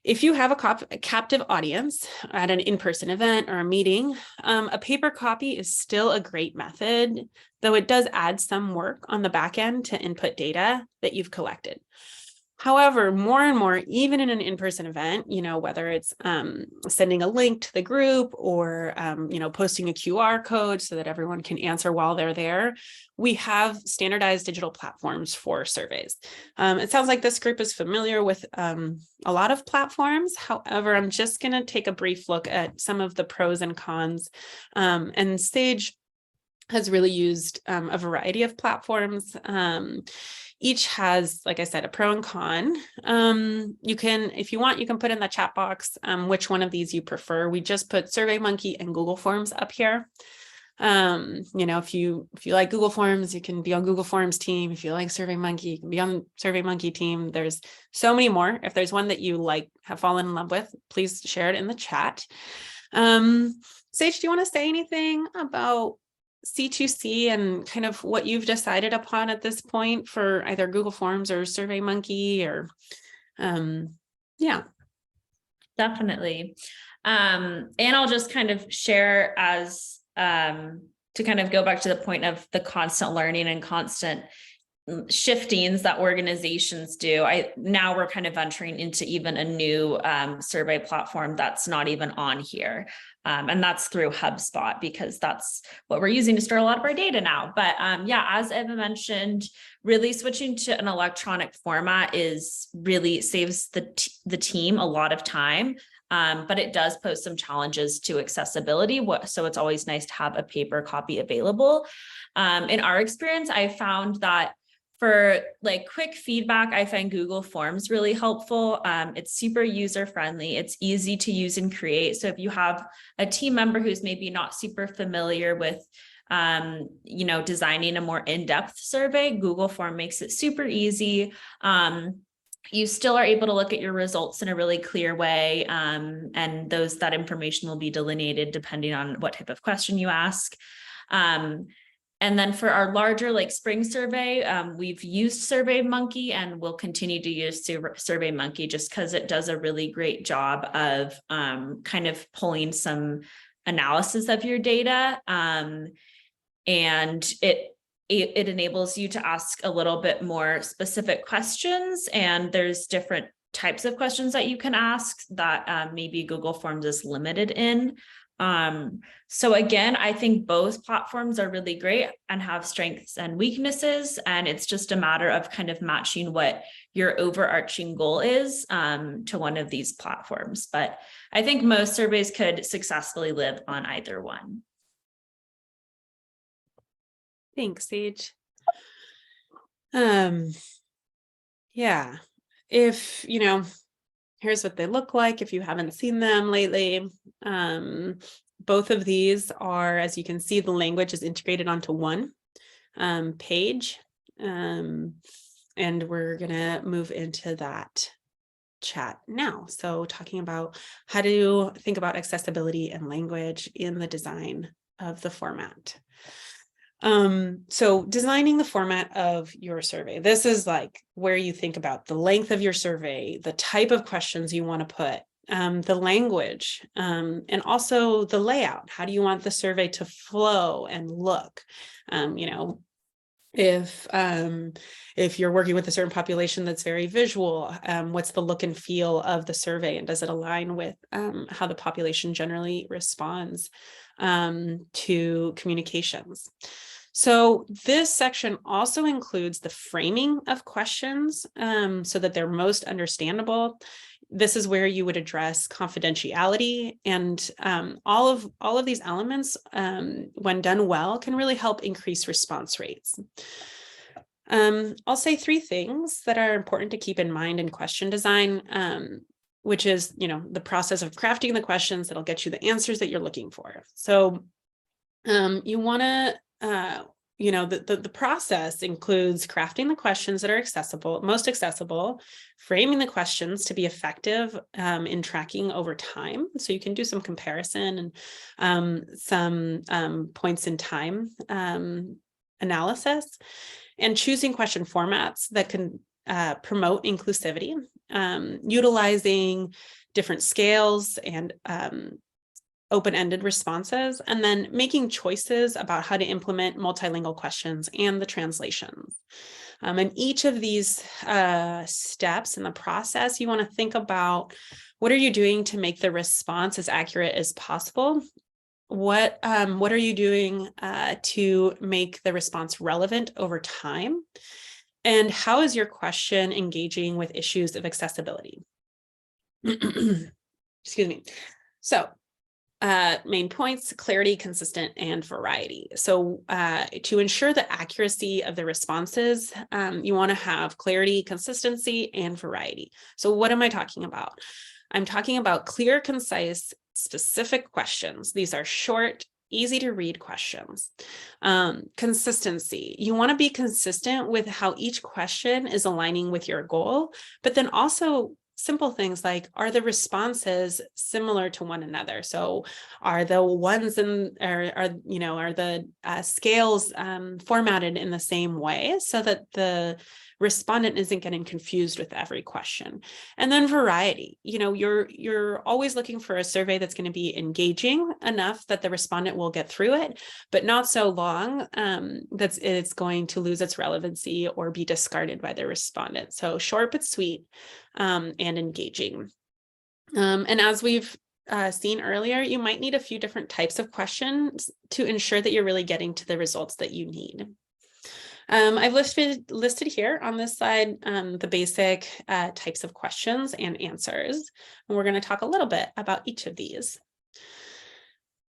if you have a captive audience at an in-person event or a meeting, a paper copy is still a great method, though it does add some work on the back end to input data that you've collected. However, more and more, even in an in-person event, whether it's sending a link to the group or, posting a QR code so that everyone can answer while they're there, we have standardized digital platforms for surveys. It sounds like this group is familiar with a lot of platforms. However, I'm just going to take a brief look at some of the pros and cons. And Sage has really used a variety of platforms. Each has, like I said, a pro and con. You can, if you want, you can put in the chat box which one of these you prefer. We just put SurveyMonkey and Google Forms up here. If you like Google Forms, you can be on Google Forms team. If you like SurveyMonkey, you can be on SurveyMonkey team. There's so many more. If there's one that you like, have fallen in love with, please share it in the chat. Sage, do you want to say anything about C2C and kind of what you've decided upon at this point for either Google Forms or SurveyMonkey or, yeah.
Definitely. And I'll just kind of share as, to kind of go back to the point of the constant learning and constant shiftings that organizations do. Now we're kind of venturing into even a new survey platform that's not even on here. And that's through HubSpot, because that's what we're using to store a lot of our data now. But as Eva mentioned, really switching to an electronic format really saves the team a lot of time. But it does pose some challenges to accessibility. So it's always nice to have a paper copy available. In our experience, I found that for like quick feedback, I find Google Forms really helpful. It's super user friendly. It's easy to use and create. So if you have a team member who's maybe not super familiar with, designing a more in-depth survey, Google Form makes it super easy. You still are able to look at your results in a really clear way. And that information will be delineated depending on what type of question you ask. And then for our larger like spring survey, we've used SurveyMonkey and we'll continue to use SurveyMonkey just because it does a really great job of kind of pulling some analysis of your data. And it enables you to ask a little bit more specific questions, and there's different types of questions that you can ask that maybe Google Forms is limited in. So again, I think both platforms are really great and have strengths and weaknesses, and it's just a matter of kind of matching what your overarching goal is to one of these platforms. But I think most surveys could successfully live on either one.
Thanks, Sage. Yeah, if, here's what they look like if you haven't seen them lately. Both of these are, as you can see, the language is integrated onto one page. And we're gonna move into that chat now. So talking about how to think about accessibility and language in the design of the format. So designing the format of your survey, this is like where you think about the length of your survey, the type of questions you want to put, the language, and also the layout. How do you want the survey to flow and look? You know, if you're working with a certain population that's very visual, what's the look and feel of the survey, and does it align with how the population generally responds to communications? So this section also includes the framing of questions so that they're most understandable. This is where you would address confidentiality, and all of these elements, when done well, can really help increase response rates. I'll say 3 things that are important to keep in mind in question design, which is, you know, the process of crafting the questions that'll get you the answers that you're looking for. So you want to, you know, the process includes crafting the questions that are most accessible, framing the questions to be effective in tracking over time. So you can do some comparison and some points in time analysis, and choosing question formats that can promote inclusivity, utilizing different scales and open-ended responses, and then making choices about how to implement multilingual questions and the translations. And each of these steps in the process, you want to think about, what are you doing to make the response as accurate as possible? What are you doing to make the response relevant over time? And how is your question engaging with issues of accessibility? Excuse me. So main points: clarity, consistent, and variety. So to ensure the accuracy of the responses, you want to have clarity, consistency, and variety. So what am I talking about? I'm talking about clear, concise, specific questions. These are short, easy to read questions. Consistency. You want to be consistent with how each question is aligning with your goal, but then also simple things like, are the responses similar to one another? So are the ones and are the scales formatted in the same way so that the respondent isn't getting confused with every question? And then variety. You know, you're always looking for a survey that's going to be engaging enough that the respondent will get through it, but not so long that it's going to lose its relevancy or be discarded by the respondent. So short but sweet, and engaging. And as we've seen earlier, you might need a few different types of questions to ensure that you're really getting to the results that you need. I've listed here on this slide the basic types of questions and answers, and we're going to talk a little bit about each of these.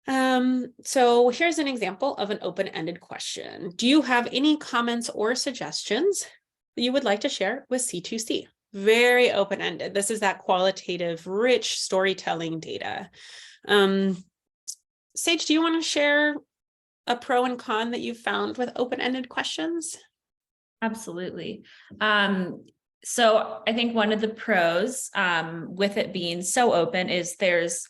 So here's an example of an open-ended question. Do you have any comments or suggestions that you would like to share with C2C? Very open-ended. This is that qualitative, rich storytelling data. Sage, do you want to share a pro and con that you've found with open-ended questions?
Absolutely. So I think one of the pros with it being so open is there's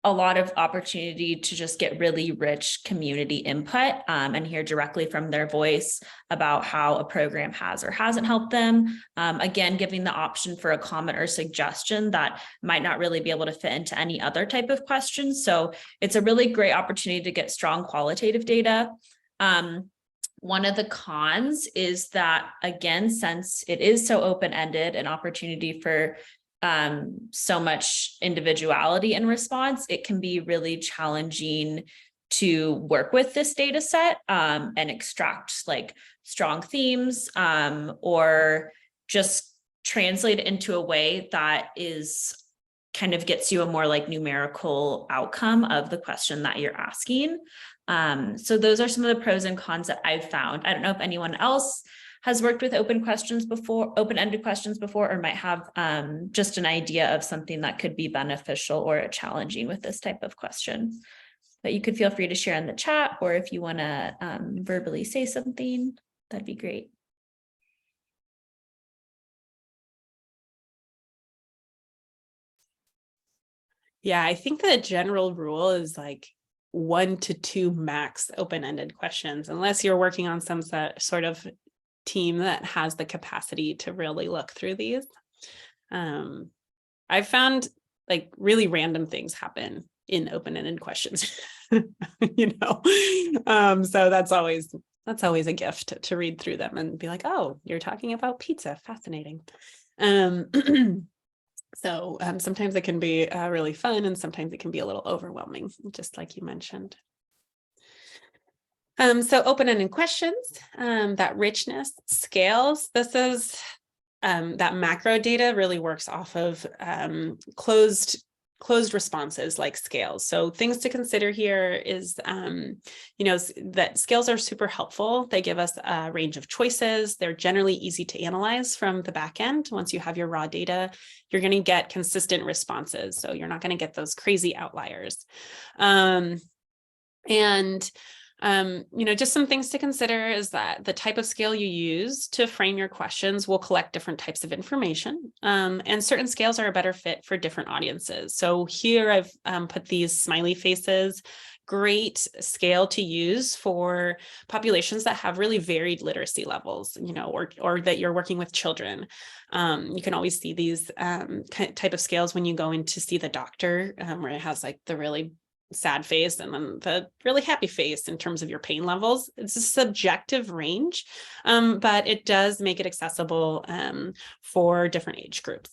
a lot of opportunity to just get really rich community input and hear directly from their voice about how a program has or hasn't helped them. Again, giving the option for a comment or suggestion that might not really be able to fit into any other type of question. So it's a really great opportunity to get strong qualitative data. One of the cons is that, again, since it is so open-ended, an opportunity for so much individuality in response, it can be really challenging to work with this data set and extract like strong themes or just translate it into a way that is kind of gets you a more like numerical outcome of the question that you're asking. So those are some of the pros and cons that I've found. I don't know if anyone else has worked with open-ended questions before, or might have just an idea of something that could be beneficial or challenging with this type of question. But you could feel free to share in the chat, or if you want to verbally say something, that'd be great.
Yeah, I think the general rule is like, 1 to 2 max open-ended questions, unless you're working on some sort of team that has the capacity to really look through these. I've found like really random things happen in open-ended questions, you know, so that's always a gift to read through them and be like, oh, you're talking about pizza, fascinating. So sometimes it can be really fun, and sometimes it can be a little overwhelming, just like you mentioned. So open-ended questions, that richness, scales. This is that macro data really works off of closed responses like scales. So things to consider here is, you know, that scales are super helpful. They give us a range of choices. They're generally easy to analyze from the back end. Once you have your raw data, you're going to get consistent responses. So you're not going to get those crazy outliers. You know, just some things to consider is that the type of scale you use to frame your questions will collect different types of information, and certain scales are a better fit for different audiences. So here I've put these smiley faces, great scale to use for populations that have really varied literacy levels, you know, or that you're working with children. You can always see these type of scales when you go in to see the doctor, where it has like the really sad face and then the really happy face in terms of your pain levels. It's a subjective range, but it does make it accessible for different age groups.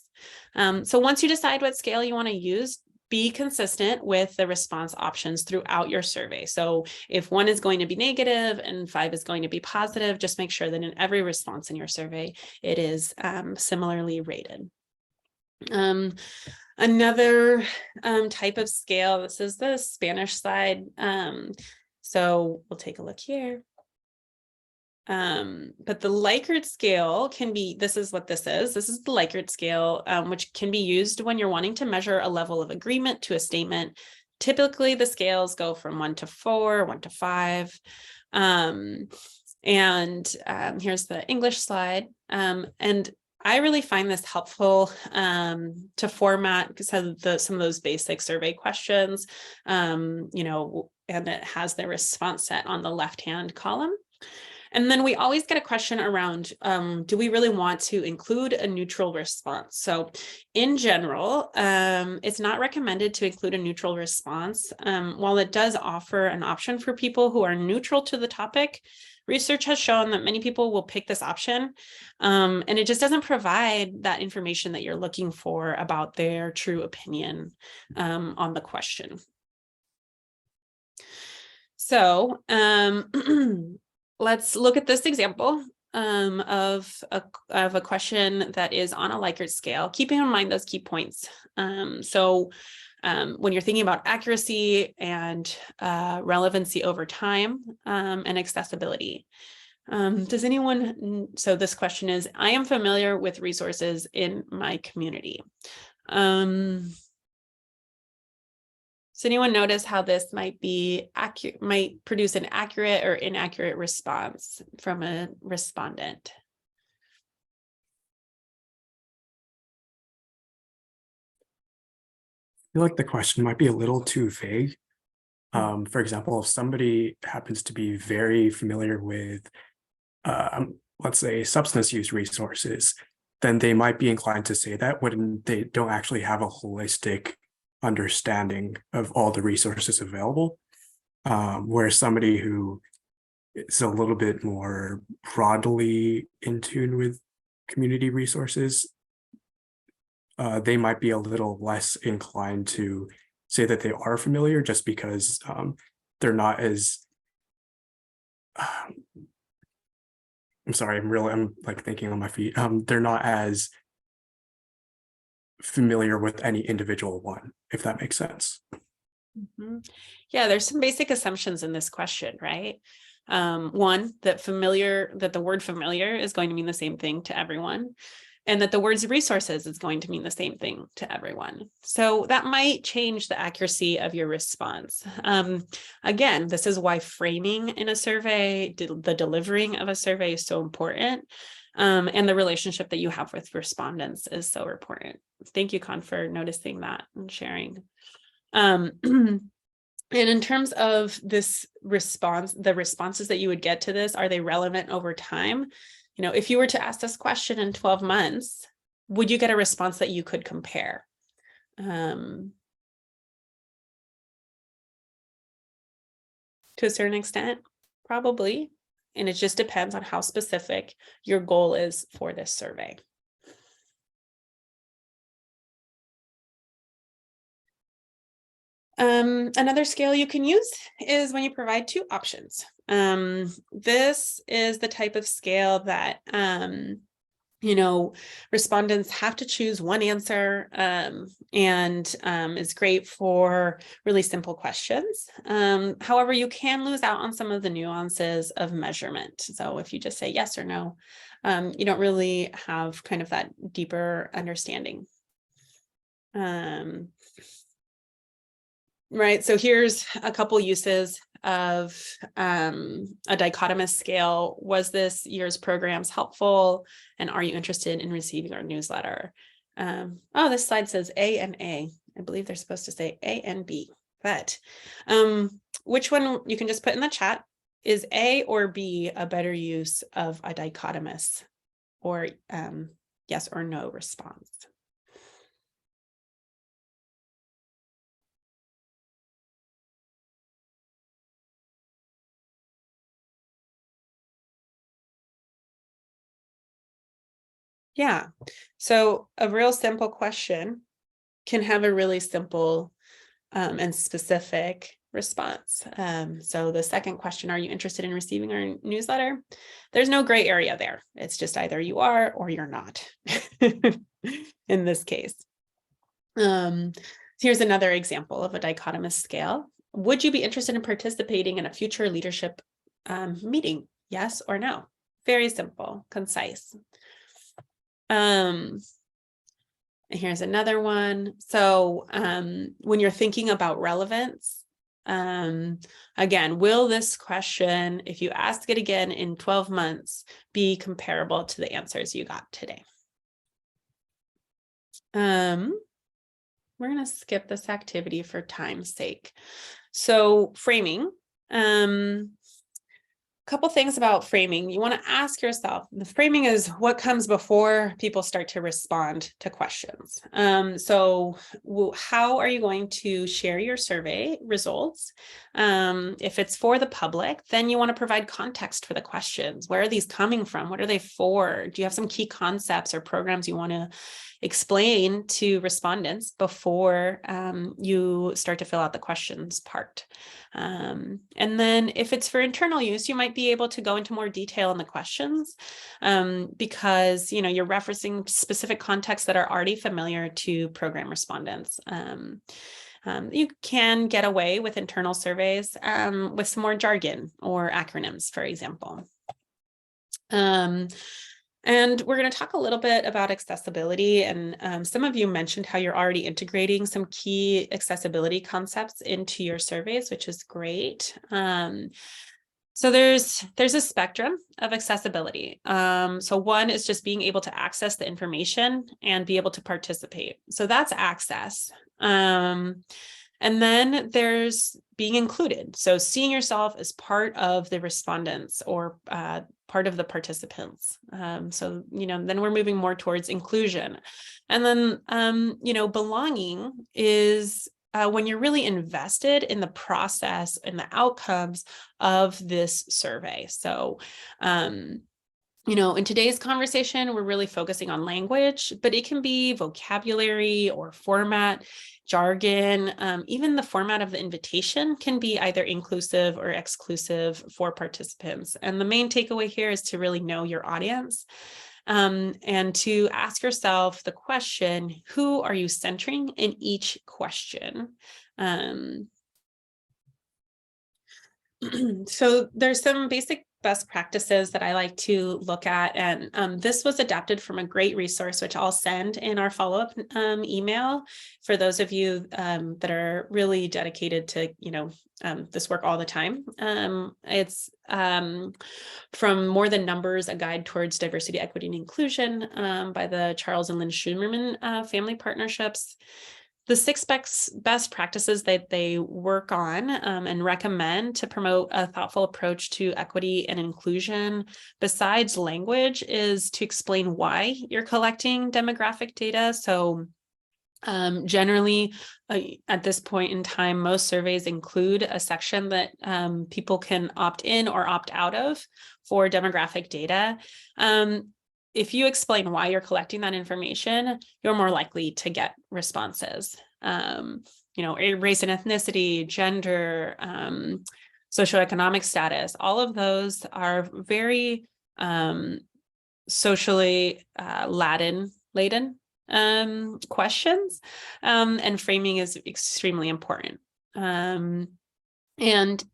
So once you decide what scale you want to use, be consistent with the response options throughout your survey. So if 1 is going to be negative and 5 is going to be positive, just make sure that in every response in your survey, it is similarly rated. Another type of scale, this is the Spanish side. So we'll take a look here. But the Likert scale can be, this is what this is. This is the Likert scale, which can be used when you're wanting to measure a level of agreement to a statement. Typically, the scales go from 1 to 4, 1 to 5. Here's the English slide. And I really find this helpful to format some of those basic survey questions, you know, and it has the response set on the left-hand column. And then we always get a question around, do we really want to include a neutral response? So in general, it's not recommended to include a neutral response. While it does offer an option for people who are neutral to the topic, research has shown that many people will pick this option, and it just doesn't provide that information that you're looking for about their true opinion on the question. So let's look at this example of a question that is on a Likert scale, keeping in mind those key points. When you're thinking about accuracy and relevancy over time and accessibility. Does anyone, so this question is, I am familiar with resources in my community. Does anyone notice how this might be accurate, might produce an accurate or inaccurate response from a respondent?
I feel like the question might be a little too vague. For example, if somebody happens to be very familiar with, let's say, substance use resources, then they might be inclined to say that when they don't actually have a holistic understanding of all the resources available. Whereas somebody who is a little bit more broadly in tune with community resources, they might be a little less inclined to say that they are familiar, just because they're not as, I'm sorry, I'm like thinking on my feet. They're not as familiar with any individual one, if that makes sense.
Mm-hmm. Yeah, there's some basic assumptions in this question, right? One, that the word familiar is going to mean the same thing to everyone, and that the words resources is going to mean the same thing to everyone. So that might change the accuracy of your response. Again, this is why framing in a survey, the delivering of a survey is so important. And the relationship that you have with respondents is so important. Thank you, Con, for noticing that and sharing. And in terms of this response, the responses that you would get to this, are they relevant over time? You know, if you were to ask this question in 12 months, would you get a response that you could compare? To a certain extent, probably. And it just depends on how specific your goal is for this survey. Another scale you can use is when you provide two options. This is the type of scale that, you know, respondents have to choose one answer, and is great for really simple questions. However, you can lose out on some of the nuances of measurement. So if you just say yes or no, you don't really have kind of that deeper understanding. Right, so here's a couple uses of a dichotomous scale. Was this year's programs helpful? And are you interested in receiving our newsletter? Oh, this slide says A and A. I believe they're supposed to say A and B, but which one you can just put in the chat. Is A or B a better use of a dichotomous or yes or no response? Yeah, so a real simple question can have a really simple and specific response. So the second question, are you interested in receiving our newsletter? There's no gray area there. It's just either you are or you're not in this case. Here's another example of a dichotomous scale. Would you be interested in participating in a future leadership meeting? Yes or no? Very simple, concise. Here's another one. So when you're thinking about relevance, again, will this question, if you ask it again in 12 months, be comparable to the answers you got today? We're going to skip this activity for time's sake. So framing. Couple things about framing. You want to ask yourself, the framing is what comes before people start to respond to questions. So how are you going to share your survey results? If it's for the public, then you want to provide context for the questions. Where are these coming from? What are they for? Do you have some key concepts or programs you want to explain to respondents before you start to fill out the questions part? And then if it's for internal use, you might be able to go into more detail in the questions because, you know, you're referencing specific contexts that are already familiar to program respondents. You can get away with internal surveys with some more jargon or acronyms, for example. And we're going to talk a little bit about accessibility. And some of you mentioned how you're already integrating some key accessibility concepts into your surveys, which is great. So there's a spectrum of accessibility. So one is just being able to access the information and be able to participate. So that's access. And then there's being included. So seeing yourself as part of the respondents or part of the participants. So, you know, then we're moving more towards inclusion. And then, you know, belonging is when you're really invested in the process and the outcomes of this survey. So, you know, in today's conversation, we're really focusing on language, but it can be vocabulary or format, jargon, even the format of the invitation can be either inclusive or exclusive for participants. And the main takeaway here is to really know your audience and to ask yourself the question, who are you centering in each question? So there's some basic best practices that I like to look at. And this was adapted from a great resource, which I'll send in our follow-up email for those of you that are really dedicated to, you know, this work all the time. It's from More Than Numbers, A Guide Towards Diversity, Equity, and Inclusion by the Charles and Lynn Schumerman Family Partnerships. the 6 best practices that they work on and recommend to promote a thoughtful approach to equity and inclusion, besides language, is to explain why you're collecting demographic data. So generally, at this point in time, most surveys include a section that people can opt in or opt out of for demographic data. If you explain why you're collecting that information, you're more likely to get responses. Race and ethnicity, gender, socioeconomic status, all of those are very socially laden questions, and framing is extremely important. And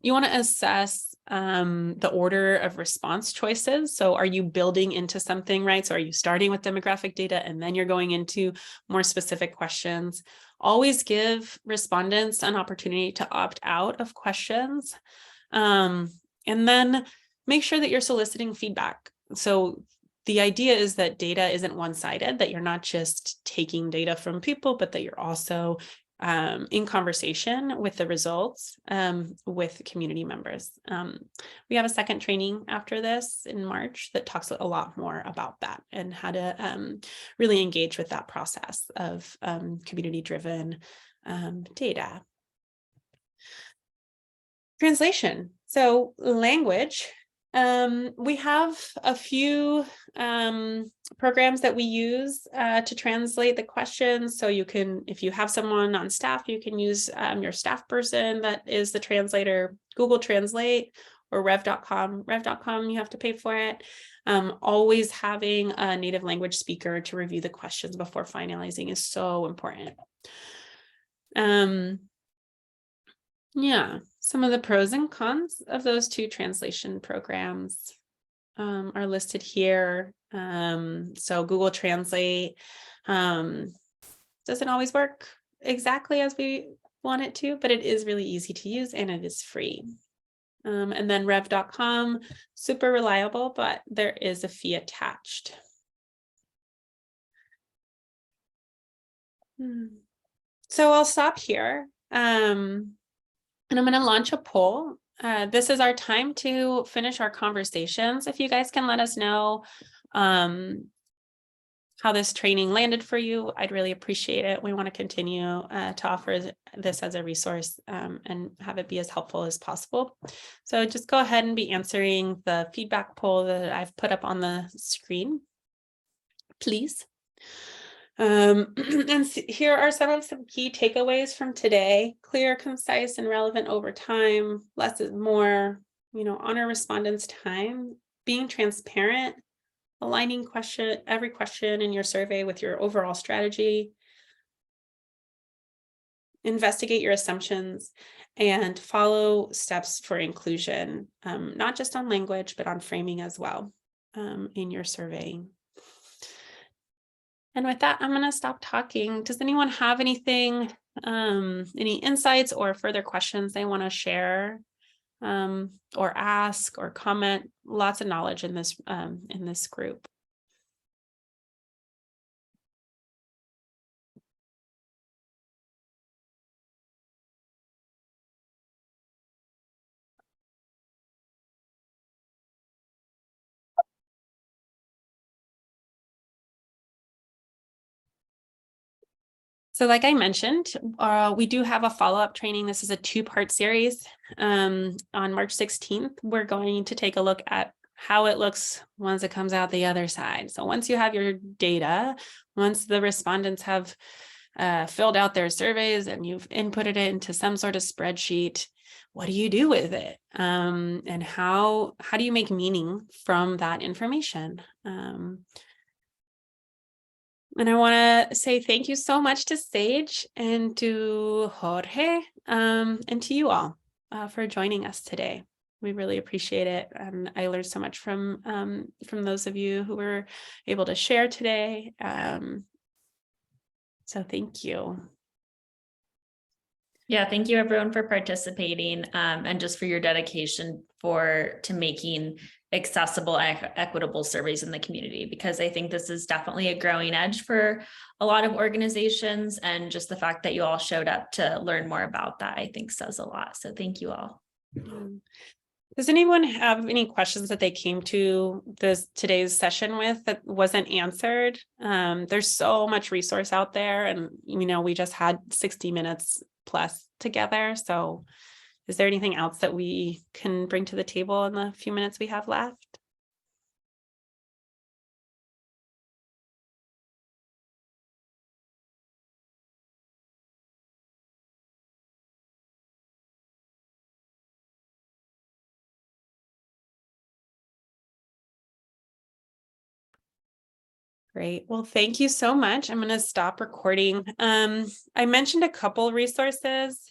you want to assess the order of response choices. So are you building into something, right? So are you starting with demographic data and then you're going into more specific questions? Always give respondents an opportunity to opt out of questions. And then make sure that you're soliciting feedback. So the idea is that data isn't one-sided, that you're not just taking data from people, but that you're also in conversation with the results with community members. We have a second training after this in March that talks a lot more about that and how to really engage with that process of community-driven data. Translation. So language. We have a few programs that we use to translate the questions. So you can, if you have someone on staff, you can use your staff person that is the translator, Google Translate or rev.com. Rev.com, you have to pay for it. Always having a native language speaker to review the questions before finalizing is so important. Yeah, some of the pros and cons of those two translation programs are listed here. So Google Translate doesn't always work exactly as we want it to, but it is really easy to use and it is free. And then rev.com, super reliable, but there is a fee attached. So I'll stop here. And I'm going to launch a poll. This is our time to finish our conversations. If you guys can let us know how this training landed for you, I'd really appreciate it. We want to continue to offer this as a resource and have it be as helpful as possible. So just go ahead and be answering the feedback poll that I've put up on the screen, please. And here are some key takeaways from today. Clear, concise, and relevant over time. Less is more. Honor respondents' time. Being transparent. Aligning every question in your survey with your overall strategy. Investigate your assumptions and follow steps for inclusion, not just on language, but on framing as well in your surveying. And with that, I'm going to stop talking. Does anyone have anything, any insights or further questions they want to share or ask or comment? Lots of knowledge in this group. So like I mentioned, we do have a follow-up training. This is a 2-part series. On March 16th, we're going to take a look at how it looks once it comes out the other side. So once you have your data, once the respondents have filled out their surveys and you've inputted it into some sort of spreadsheet, what do you do with it? And how do you make meaning from that information? And I want to say thank you so much to Sage and to Jorge and to you all for joining us today. We really appreciate it. And I learned so much from those of you who were able to share today. So thank you.
Yeah, thank you everyone for participating and just for your dedication to making accessible, equitable surveys in the community, because I think this is definitely a growing edge for a lot of organizations, and just the fact that you all showed up to learn more about that, I think says a lot. So thank you all.
Does anyone have any questions that they came to today's session with that wasn't answered? There's so much resource out there, and we just had 60 minutes plus together. So is there anything else that we can bring to the table in the few minutes we have left? Great. Well, thank you so much. I'm going to stop recording. I mentioned a couple resources.